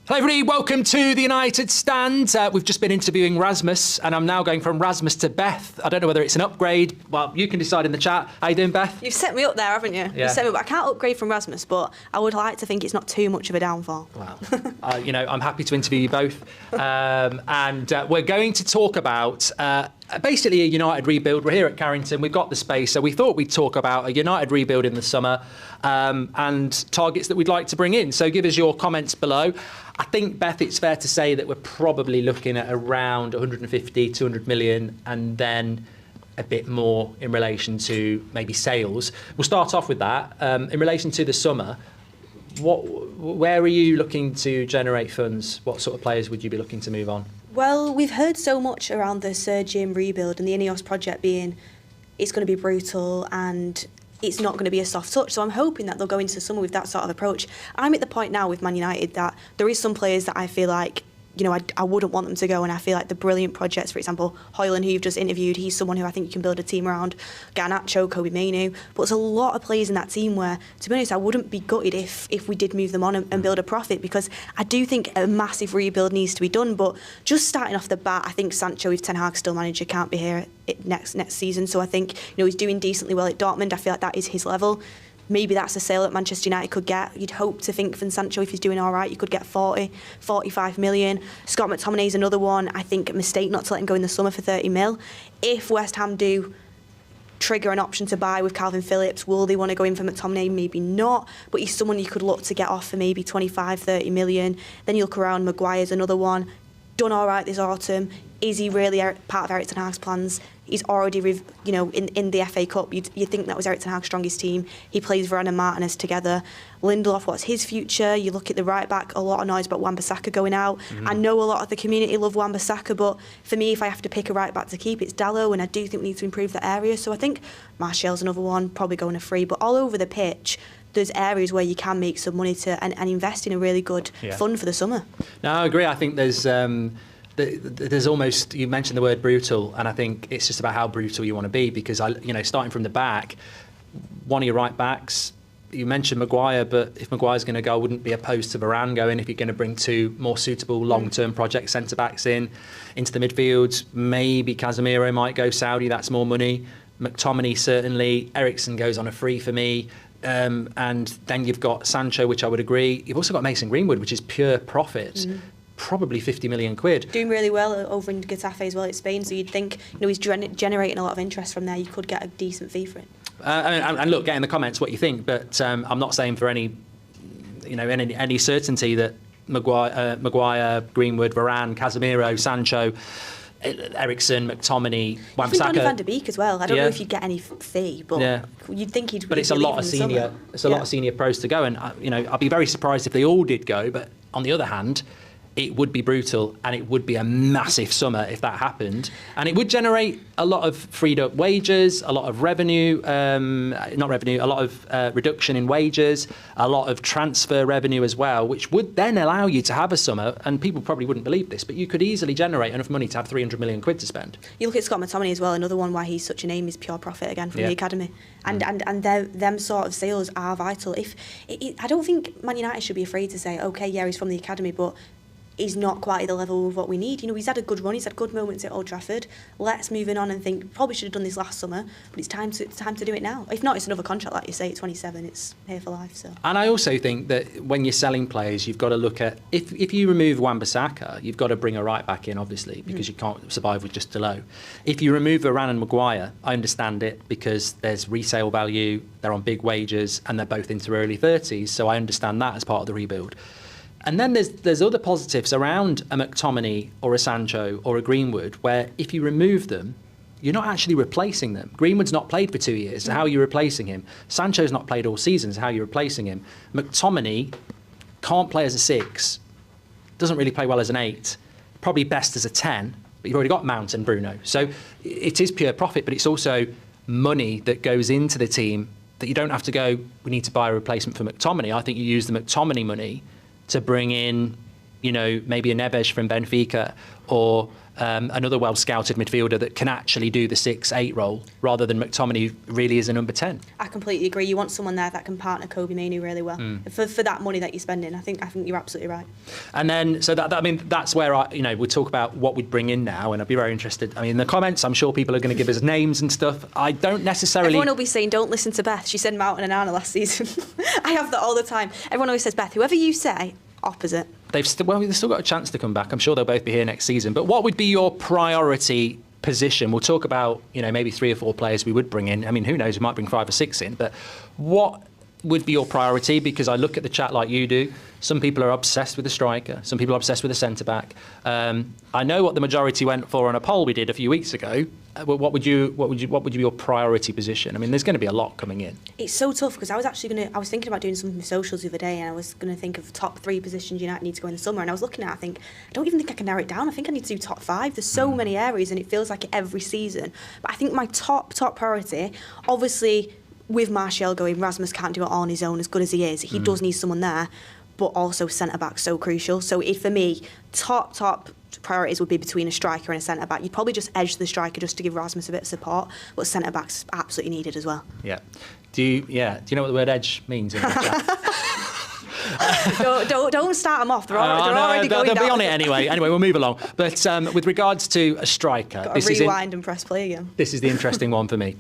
Hello everybody, welcome to the United Stand. We've just been interviewing Rasmus and I'm now going from Rasmus to Beth. I don't know whether it's an upgrade. Well, you can decide in the chat. How you doing, Beth? You've set me up there, haven't you? Yeah. You've set me up. I can't upgrade from Rasmus, but I would like to think it's not too much of a downfall. Well, I'm happy to interview you both. And we're going to talk about basically a United rebuild. We're here at Carrington. We've got the space, so we thought we'd talk about a United rebuild in the summer and targets that we'd like to bring in. So give us your comments below. I think, Beth, it's fair to say that we're probably looking at around 150, 200 million and then a bit more in relation to maybe sales. We'll start off with that. In relation to the summer, where are you looking to generate funds? What sort of players would you be looking to move on? Well, we've heard so much around the Sir Jim rebuild and the Ineos project being it's going to be brutal and it's not going to be a soft touch. So I'm hoping that they'll go into summer with that sort of approach. I'm at the point now with Man United that there is some players that I feel like, I wouldn't want them to go, and I feel like the brilliant projects, for example, Højlund, who you've just interviewed, he's someone who I think you can build a team around. Garnacho, Kobbie Mainoo. But there's a lot of players in that team where, to be honest, I wouldn't be gutted if we did move them on and build a profit, because I do think a massive rebuild needs to be done. But just starting off the bat, I think Sancho, if Ten Hag still manager, can't be here next season. So I think he's doing decently well at Dortmund. I feel like that is his level. Maybe that's a sale that Manchester United could get. You'd hope to think from Sancho, if he's doing all right, you could get 40, 45 million. Scott McTominay's another one. I think a mistake not to let him go in the summer for 30 mil. If West Ham do trigger an option to buy with Calvin Phillips, will they want to go in for McTominay? Maybe not, but he's someone you could look to get off for maybe 25, 30 million. Then you look around, Maguire's another one. Done all right this autumn. Is he really part of Erik ten Hag's plans? He's already, in the FA Cup. You'd think that was Erik ten Hag's strongest team. He plays Varane and Martinez together. Lindelof, what's his future? You look at the right back, a lot of noise about Wan-Bissaka going out. I know a lot of the community love Wan-Bissaka, but for me, if I have to pick a right back to keep, it's Dalot, and I do think we need to improve that area. So I think Martial's another one, probably going a free. But all over the pitch, there's areas where you can make some money and invest in a really good fund for the summer. No, I agree. I think there's almost, you mentioned the word brutal, and I think it's just about how brutal you want to be, because starting from the back, one of your right backs, you mentioned Maguire, but if Maguire's going to go, I wouldn't be opposed to Varane going if you're going to bring two more suitable long-term project centre-backs into the midfield. Maybe Casemiro might go Saudi, that's more money. McTominay certainly. Eriksen goes on a free for me. And then you've got Sancho, which I would agree. You've also got Mason Greenwood, which is pure profit. Probably 50 million quid. Doing really well over in Getafe as well at Spain, so you'd think he's generating a lot of interest from there. You could get a decent fee for it. And look, get in the comments what you think, but I'm not saying for any certainty that Maguire, Greenwood, Varane, Casemiro, Sancho, Eriksen, McTominay, Wan-Bissaka. Donny van de Beek as well. I don't know if you'd get any fee, but you'd think he'd. But it's a lot of senior. It's a lot of senior pros to go, and I'd be very surprised if they all did go. But on the other hand, it would be brutal, and it would be a massive summer if that happened. And it would generate a lot of freed up wages, a lot of revenue, a lot of reduction in wages, a lot of transfer revenue as well, which would then allow you to have a summer, and people probably wouldn't believe this, but you could easily generate enough money to have 300 million quid to spend. You look at Scott McTominay as well, another one why he's such a name is pure profit again from the academy. And them sort of sales are vital. I don't think Man United should be afraid to say, okay, he's from the academy, but he's not quite at the level of what we need. He's had a good run, he's had good moments at Old Trafford. Let's move on and think, probably should have done this last summer, but it's time to do it now. If not, it's another contract, like you say, at 27, it's here for life. So. And I also think that when you're selling players, you've got to look at, if you remove Wan-Bissaka, you've got to bring a right back in, obviously, because you can't survive with just Dalot. If you remove Varane and Maguire, I understand it, because there's resale value, they're on big wages, and they're both into early 30s, so I understand that as part of the rebuild. And then there's other positives around a McTominay or a Sancho or a Greenwood, where if you remove them, you're not actually replacing them. Greenwood's not played for 2 years, so how are you replacing him? Sancho's not played all season, so how are you replacing him? McTominay can't play as a 6, doesn't really play well as an 8, probably best as a 10, but you've already got Mount and Bruno. So it is pure profit, but it's also money that goes into the team that you don't have to go, we need to buy a replacement for McTominay. I think you use the McTominay money to bring in you know, maybe a Neves from Benfica or another well-scouted midfielder that can actually do the 6-8 role rather than McTominay really is a number 10. I completely agree. You want someone there that can partner Kobe Mainoo really well for that money that you're spending. I think you're absolutely right. And then, so that I mean, that's where we'll talk about what we'd bring in now, and I'd be very interested. I mean, in the comments, I'm sure people are going to give us names and stuff. I don't necessarily. Everyone will be saying, "Don't listen to Beth. She said Mountain and Anna last season." I have that all the time. Everyone always says, "Beth, whoever you say." Opposite. They've still got a chance to come back. I'm sure they'll both be here next season. But what would be your priority position? We'll talk about, you know, maybe 3 or 4 players we would bring in. I mean, who knows? We might bring 5 or 6 in. But what would be your priority? Because I look at the chat like you do. Some people are obsessed with the striker. Some people are obsessed with the centre back. I know what the majority went for on a poll we did a few weeks ago. What would be your priority position? I mean, there's going to be a lot coming in. It's so tough because I was thinking about doing something with socials the other day, and I was going to think of top 3 positions United need to go in the summer. And I was looking at, I don't even think I can narrow it down. I think I need to do top 5. There's so many areas, and it feels like it every season. But I think my top priority, obviously, with Martial going, Rasmus can't do it all on his own as good as he is. He does need someone there, but also centre-back so crucial. So for me, top priorities would be between a striker and a centre-back. You'd probably just edge the striker just to give Rasmus a bit of support, but centre-back's absolutely needed as well. Yeah. Do you know what the word edge means in that chat? don't start them off. They're already going down. They'll be on it anyway. Anyway, we'll move along. But with regards to a striker... Got to rewind and press play again. This is the interesting one for me.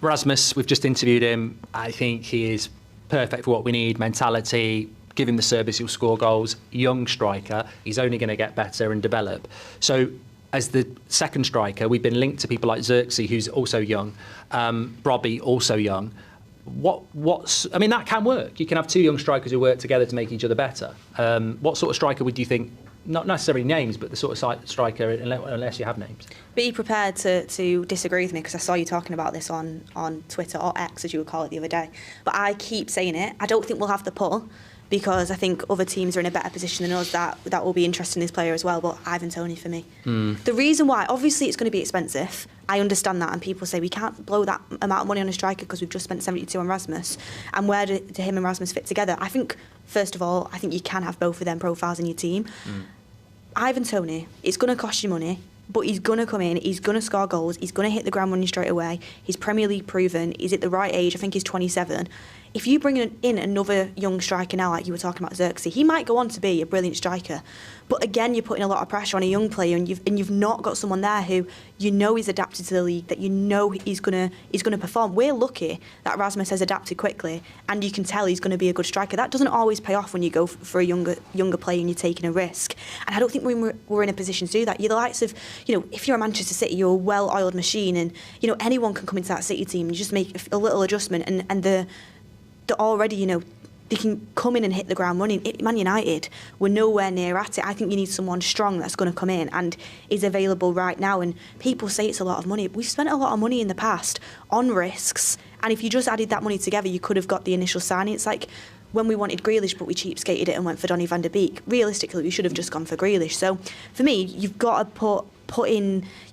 Rasmus, we've just interviewed him. I think he is perfect for what we need. Mentality, give him the service, he'll score goals. Young striker, he's only going to get better and develop. So as the second striker, we've been linked to people like Xerxes, who's also young, Robbie, also young. I mean, that can work. You can have 2 young strikers who work together to make each other better. What sort of striker would you think, not necessarily names, but the sort of striker, unless you have names? Be prepared to disagree with me, because I saw you talking about this on Twitter, or X as you would call it, the other day. But I keep saying it. I don't think we'll have the pull, because I think other teams are in a better position than us that will be interested in this player as well. But Ivan Toney for me. The reason why, obviously it's going to be expensive. I understand that, and people say we can't blow that amount of money on a striker because we've just spent 72 on Rasmus. And where do him and Rasmus fit together? I think, first of all, I think you can have both of them profiles in your team. Ivan Toney, it's going to cost you money, but he's going to come in, he's going to score goals, he's going to hit the ground running straight away. He's Premier League proven, he's at the right age, I think he's 27. If you bring in another young striker now, like you were talking about Xerxes, he might go on to be a brilliant striker. But again, you're putting a lot of pressure on a young player, and you've not got someone there who you know is adapted to the league, that you know he's gonna perform. We're lucky that Rasmus has adapted quickly, and you can tell he's going to be a good striker. That doesn't always pay off when you go for a younger player and you're taking a risk. And I don't think we're in a position to do that. You're the likes of, you know, if you're a Manchester City, you're a well-oiled machine, and you know anyone can come into that City team. You just make a little adjustment, and they're already, you know, they can come in and hit the ground running. Man United, we're nowhere near at it. I think you need someone strong that's going to come in and is available right now. And people say it's a lot of money. We've spent a lot of money in the past on risks, and if you just added that money together, you could have got the initial signing. It's like when we wanted Grealish, but we cheapskated it and went for Donny van der Beek. Realistically, we should have just gone for Grealish. So for me, you've got to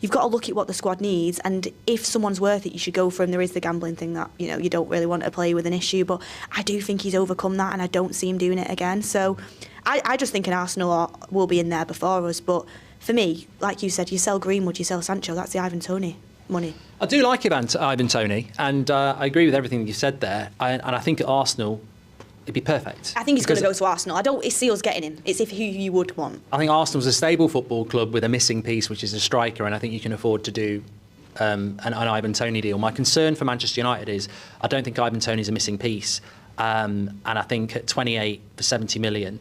you've got to look at what the squad needs, and if someone's worth it, you should go for him. There is the gambling thing that, you know, you don't really want to play with an issue, but I do think he's overcome that, and I don't see him doing it again. So I just think an Arsenal will be in there before us. But for me, like you said, you sell Greenwood, you sell Sancho. That's the Ivan Toney money. I do like Ivan Toney, and I agree with everything you said there. And I think at Arsenal, it'd be perfect. I think he's going to go to Arsenal. It's Seals getting him. It's who you would want. I think Arsenal's a stable football club with a missing piece, which is a striker, and I think you can afford to do an Ivan Toney deal. My concern for Manchester United is I don't think Ivan Toney's a missing piece, and I think at 28 for 70 million,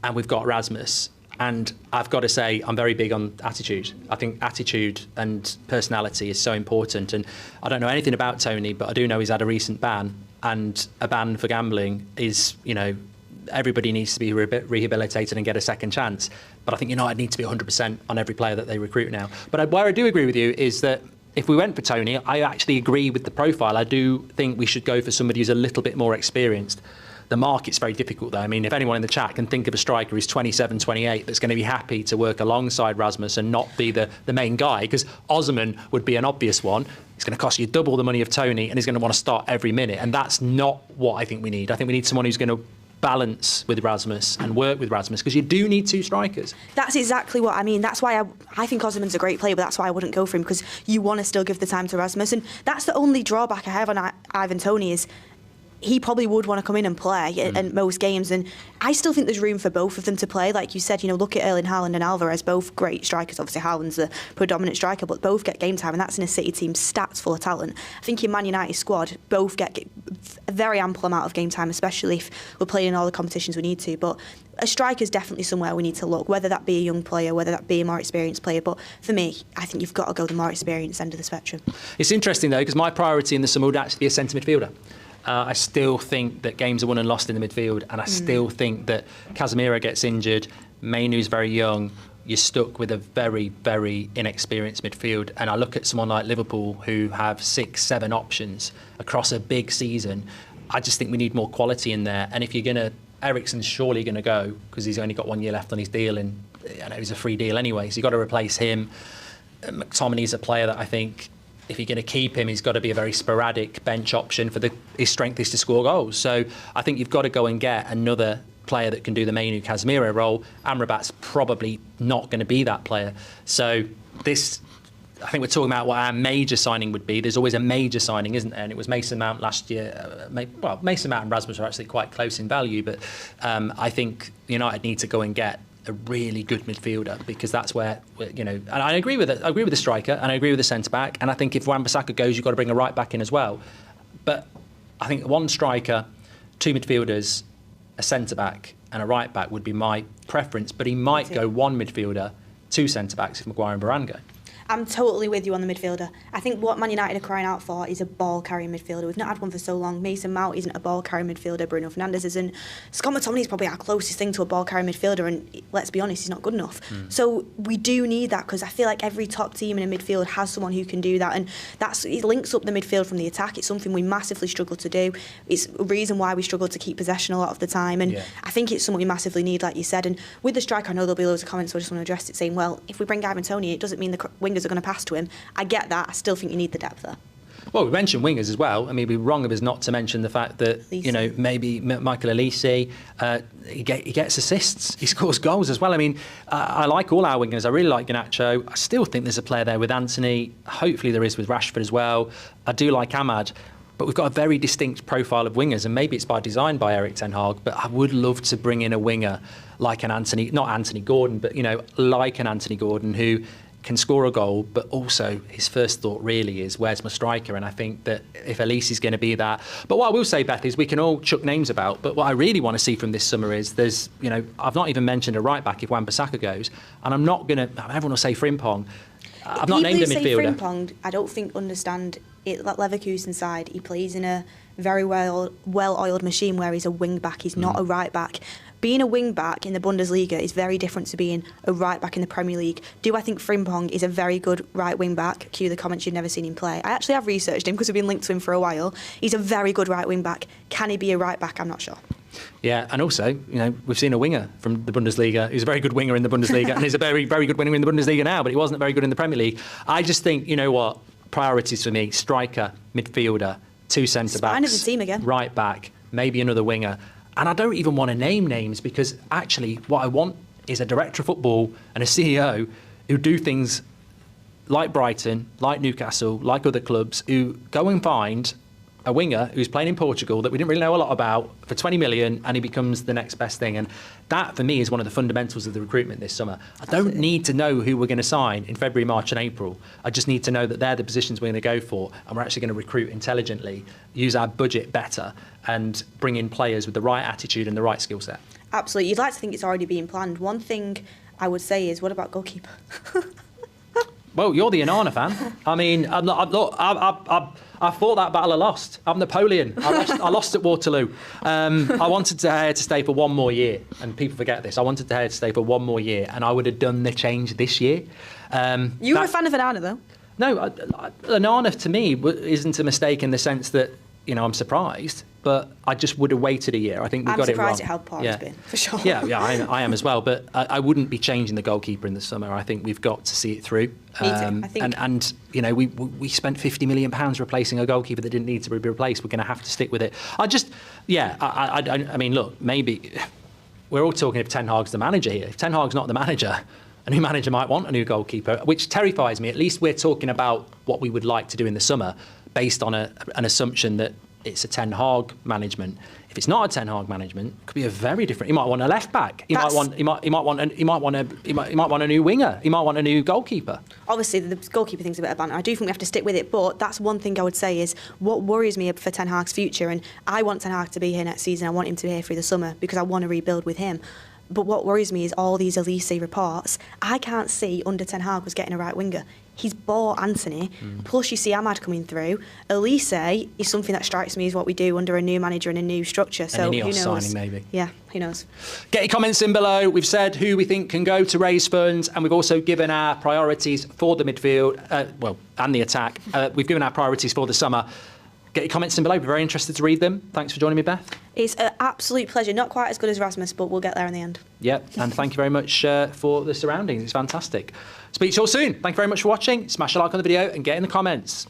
and we've got Rasmus, and I've got to say I'm very big on attitude. I think attitude and personality is so important, and I don't know anything about Toney, but I do know he's had a recent ban. And a ban for gambling is, you know, everybody needs to be rehabilitated and get a second chance. But I think United need to be 100% on every player that they recruit now. But where I do agree with you is that if we went for Toney, I actually agree with the profile. I do think we should go for somebody who's a little bit more experienced. The market's very difficult, though. I mean, if anyone in the chat can think of a striker who's 27, 28 that's going to be happy to work alongside Rasmus and not be the main guy, because Osman would be an obvious one. It's going to cost you double the money of Toney, and he's going to want to start every minute. And that's not what I think we need. I think we need someone who's going to balance with Rasmus and work with Rasmus, because you do need two strikers. That's exactly what I mean. That's why I think Osman's a great player, but that's why I wouldn't go for him, because you want to still give the time to Rasmus. And that's the only drawback I have on Ivan Toney is he probably would want to come in and play at most games, and I still think there's room for both of them to play. Like you said, look at Erling Haaland and Alvarez, both great strikers. Obviously Haaland's the predominant striker, but both get game time, and that's in a City team stats full of talent. I think in Man United squad, both get a very ample amount of game time, especially if we're playing in all the competitions we need to. But a striker's definitely somewhere we need to look, whether that be a young player, whether that be a more experienced player. But for me, I think you've got to go the more experienced end of the spectrum. It's interesting though, because my priority in the summer would actually be a centre midfielder. I still think that games are won and lost in the midfield, and I still think that Casemiro gets injured, Mainoo's very young, you're stuck with a very, very inexperienced midfield. And I look at someone like Liverpool who have 6-7 options across a big season. I just think we need more quality in there. And if you're going to, Eriksen's surely going to go, because he's only got 1 year left on his deal, and he's a free deal anyway, so you've got to replace him. McTominay's a player that I think, if you're going to keep him, he's got to be a very sporadic bench option. His strength is to score goals. So I think you've got to go and get another player that can do the Mainoo Casemiro role. Amrabat's probably not going to be that player. So I think we're talking about what our major signing would be. There's always a major signing, isn't there? And it was Mason Mount last year. Mason Mount and Rasmus are actually quite close in value, but I think United need to go and get a really good midfielder, because that's where, and I agree with it. I agree with the striker and I agree with the centre-back, and I think if Wan-Bissaka goes, you've got to bring a right-back in as well. But I think one striker, two midfielders, a centre-back and a right-back would be my preference, but he might go one midfielder, two centre-backs if Maguire and Varane go. I'm totally with you on the midfielder. I think what Man United are crying out for is a ball-carrying midfielder. We've not had one for so long. Mason Mount isn't a ball-carrying midfielder. Bruno Fernandes isn't. Scott McTominay is probably our closest thing to a ball-carrying midfielder, and let's be honest, he's not good enough. So we do need that, because I feel like every top team in a midfield has someone who can do that, and it links up the midfield from the attack. It's something we massively struggle to do. It's a reason why we struggle to keep possession a lot of the time, and I think it's something we massively need, like you said. And with the striker, I know there'll be loads of comments, so I just want to address it, saying, well, if we bring Ivan Toney, it doesn't mean the wingers are going to pass to him. I get that. I still think you need the depth there. Well, we mentioned wingers as well. I mean, we'd be wrong of us not to mention the fact that, maybe Michael Olise, he gets assists, he scores goals as well. I mean, I like all our wingers. I really like Garnacho. I still think there's a player there with Anthony. Hopefully there is with Rashford as well. I do like Ahmad. But we've got a very distinct profile of wingers, and maybe it's by design by Erik ten Hag, but I would love to bring in a winger like an Anthony, not Anthony Gordon, but, like an Anthony Gordon who can score a goal, but also his first thought really is, where's my striker? And I think that if Elise is going to be that. But what I will say, Beth, is we can all chuck names about, but what I really want to see from this summer is I've not even mentioned a right-back if Wan-Bissaka goes, and I'm not going to, everyone will say Frimpong. I've not named a midfielder. People who say Frimpong, I don't think understand it. That Leverkusen side, he plays in a very well-oiled machine where he's a wing-back, he's not a right-back. Being a wing-back in the Bundesliga is very different to being a right-back in the Premier League. Do I think Frimpong is a very good right wing-back? Cue the comments, you've never seen him play. I actually have researched him because we've been linked to him for a while. He's a very good right wing-back. Can he be a right-back? I'm not sure. Yeah, and also, we've seen a winger from the Bundesliga who's a very good winger in the Bundesliga, and he's a very, very good winger in the Bundesliga now, but he wasn't very good in the Premier League. I just think, priorities for me, striker, midfielder, two centre-backs, spine of the team again, right-back, maybe another winger. And I don't even want to name names, because actually what I want is a director of football and a CEO who do things like Brighton, like Newcastle, like other clubs, who go and find a winger who's playing in Portugal that we didn't really know a lot about for 20 million, and he becomes the next best thing. And that, for me, is one of the fundamentals of the recruitment this summer. I don't need to know who we're going to sign in February, March and April. I just need to know that they're the positions we're going to go for, and we're actually going to recruit intelligently, use our budget better, and bring in players with the right attitude and the right skill set. Absolutely. You'd like to think it's already being planned. One thing I would say is, what about goalkeeper? Well, you're the Onana fan. I mean, I fought that battle I lost. I'm Napoleon. I lost at Waterloo. I wanted to stay for one more year, and people forget this. I wanted to stay for one more year, and I would have done the change this year. You were a fan of Onana, though? No, Onana to me isn't a mistake in the sense that I'm surprised, but I just would have waited a year. I think we got it wrong. I'm surprised at how poor it's been, for sure. Yeah, I am as well. But I wouldn't be changing the goalkeeper in the summer. I think we've got to see it through. Me too. I think, and we spent £50 million replacing a goalkeeper that didn't need to be replaced. We're going to have to stick with it. I mean, look, maybe we're all talking if Ten Hag's the manager here. If Ten Hag's not the manager, a new manager might want a new goalkeeper, which terrifies me. At least we're talking about what we would like to do in the summer based on an assumption that it's a Ten Hag management. If it's not a Ten Hag management, it could be a very different. He might want a left back. He might want a new winger. He might want a new goalkeeper. Obviously, the goalkeeper thing's a bit of banter. I do think we have to stick with it, but that's one thing I would say is what worries me for Ten Hag's future. And I want Ten Hag to be here next season. I want him to be here through the summer because I want to rebuild with him. But what worries me is all these Elise reports. I can't see under Ten Hag was getting a right winger. He's bought Anthony, plus you see Ahmad coming through. Elise is something that strikes me as what we do under a new manager and a new structure. So who knows? Signing maybe. Yeah, who knows? Get your comments in below. We've said who we think can go to raise funds, and we've also given our priorities for the midfield, and the attack. We've given our priorities for the summer. Get your comments in below. We're very interested to read them. Thanks for joining me, Beth. It's an absolute pleasure. Not quite as good as Rasmus, but we'll get there in the end. Yep, and thank you very much for the surroundings. It's fantastic. Speak to you all soon. Thank you very much for watching. Smash a like on the video and get in the comments.